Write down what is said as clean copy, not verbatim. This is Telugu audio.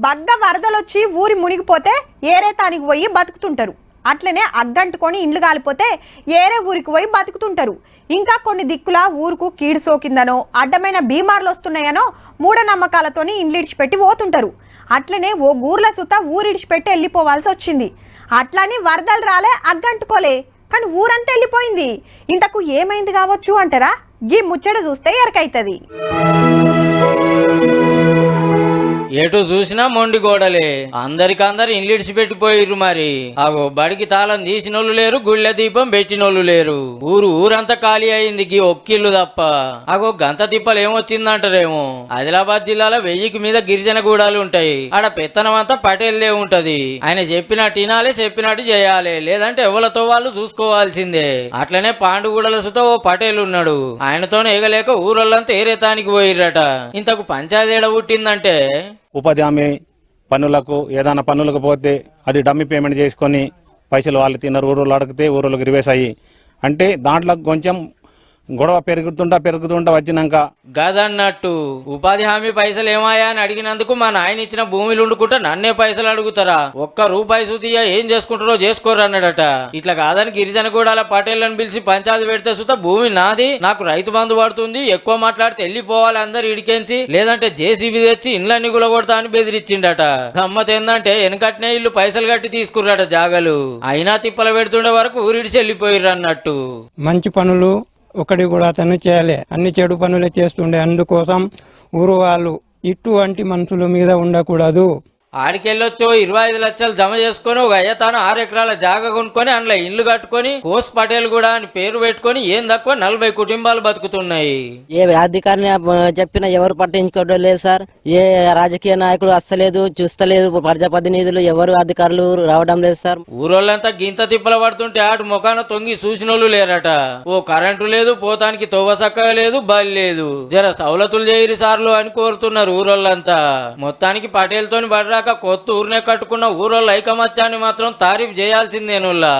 బగ్గ వరదలొచ్చి ఊరి మునిగిపోతే ఏరే తానికి పోయి బతుకుతుంటారు. అట్లనే అగ్గంటుకొని ఇండ్లు కాలిపోతే ఏరే ఊరికి పోయి బతుకుతుంటారు. ఇంకా కొన్ని దిక్కుల ఊరుకు కీడు సోకిందనో అడ్డమైన బీమార్లు వస్తున్నాయనో మూఢనమ్మకాలతోని ఇండ్లు ఇడిచిపెట్టి పోతుంటారు. అట్లనే ఓ ఊర్ల సుత ఊరిడిచిపెట్టి వెళ్ళిపోవాల్సి వచ్చింది. అట్లని వరదలు రాలే, అగ్గంటుకోలే, కానీ ఊరంతా వెళ్ళిపోయింది. ఇంతకు ఏమైంది కావచ్చు అంటారా? గీ ముచ్చట చూస్తే ఎరకైతుంది. ఎటు చూసినా మొండి గోడలే, అందరికందరు ఇండ్లిడిచి పెట్టిపోయిర్రు. మరి అగో బడికి తాళం తీసినోళ్ళు లేరు, గుళ్ళె దీపం పెట్టినోళ్ళు లేరు. ఊరంతా ఖాళీ అయింది, గీ ఒక్కిళ్ళు తప్ప. అగో గంత తిప్పలు ఏమొచ్చిందంటారేమో. ఆదిలాబాద్ జిల్లాలో 1000కి మీద గిరిజన గూడాలు ఉంటాయి. ఆడ పెత్తనం అంతా పటేల్దే ఉంటది. ఆయన చెప్పినట్టు వినాలి, చెప్పినట్టు చేయాలి, లేదంటే ఎవరితో వాళ్ళు చూసుకోవాల్సిందే. అట్లనే పాండుగూడల సుత ఓ పటేల్ ఉన్నాడు. ఆయనతోనే ఎగలేక ఊరోళ్ళంతా ఏరేతానికి పోయిర్రట. ఇంతకు పంచాయతీ ఏడ పుట్టిందంటే ఉపాధి హామీ పన్నులకు ఏదైనా పన్నులకు పోతే అది డమ్మి పేమెంట్ చేసుకొని పైసలు వాళ్ళు తిన్నారు. ఊరోళ్ళు అడిగితే ఊరోళ్ళకి రివేస్ అయ్యి అంటే దాంట్లో కొంచెం గొడవ పెరుగుతుంటా వచ్చినాక గదన్నట్టు ఉపాధి హామీ పైసలు ఏమాయా అని అడిగినందుకు మా నాయన ఇచ్చిన భూమిలు ఉండుకుంటా నన్నే పైసలు అడుగుతారా, ఒక్క రూపాయి సుతియా ఏం చేసుకుంటారో చేసుకోరు అన్నాడట. ఇట్లా కాదని గిరిజన గూడాల పటేళ్లను పిలిచి పంచాయతీ పెడితే సుత భూమి నాది, నాకు రైతు బంధు పడుతుంది, ఎక్కువ మాట్లాడితే వెళ్ళిపోవాలి అందరు ఇడికెంచి, లేదంటే జేసీబీ తెచ్చి ఇండ్లన్నీ గులగొడతా అని బెదిరించిండట. గమ్మత్ ఏందంటే వెనకట్నే ఇల్లు పైసలు కట్టి తీసుకుర్రట జాగలు. అయినా తిప్పలు పెడుతుండే వరకు ఊరిడిచి వెళ్ళిపోయిర్రు అన్నట్టు. మంచి పనులు ఒకటి కూడా అతను చేయలే, అన్ని చెడు పనులే చేస్తుండే. అందుకోసం ఊరు వాళ్ళు ఇటువంటి మనుషుల మీద ఉండకూడదు. ఆడికెళ్ళొచ్చో 25 లక్షలు జమ చేసుకుని ఒక అయ్యతాను 6 ఎకరాల జాగా కొనుక్కొని అందులో ఇల్లు కట్టుకొని కోస్ పటేల్ కూడా అని పేరు పెట్టుకొని ఏం తక్కువ 40 కుటుంబాలు బతుకుతున్నాయి. ఏ అధికారిని చెప్పినా ఎవరు పట్టించుకోవడం లేదు సార్. ఏ రాజకీయ నాయకులు అస్సలేదు, చూస్తలేదు, ప్రజాప్రతినిధులు ఎవరు అధికారులు రావడం లేదు సార్. ఊరోళ్ళంతా గింత తిప్పల పడుతుంటే ఆడు ముఖాన తొంగి చూసినోళ్ళు లేరట. ఓ కరెంటు లేదు, పోతానికి తొవ్వ సక్కగా లేదు, బలి లేదు, జర సౌలతులు చేయరు సార్లు అని కోరుతున్నారు ఊరోళ్ళంతా. మొత్తానికి పటేల్ తోని బడరాక కొత్త ఊరినే కట్టుకున్న ఊరోళ్ళ ఐకమత్యాన్ని మాత్రం తారీఫ్ చేయాల్సిందేనుల్లా.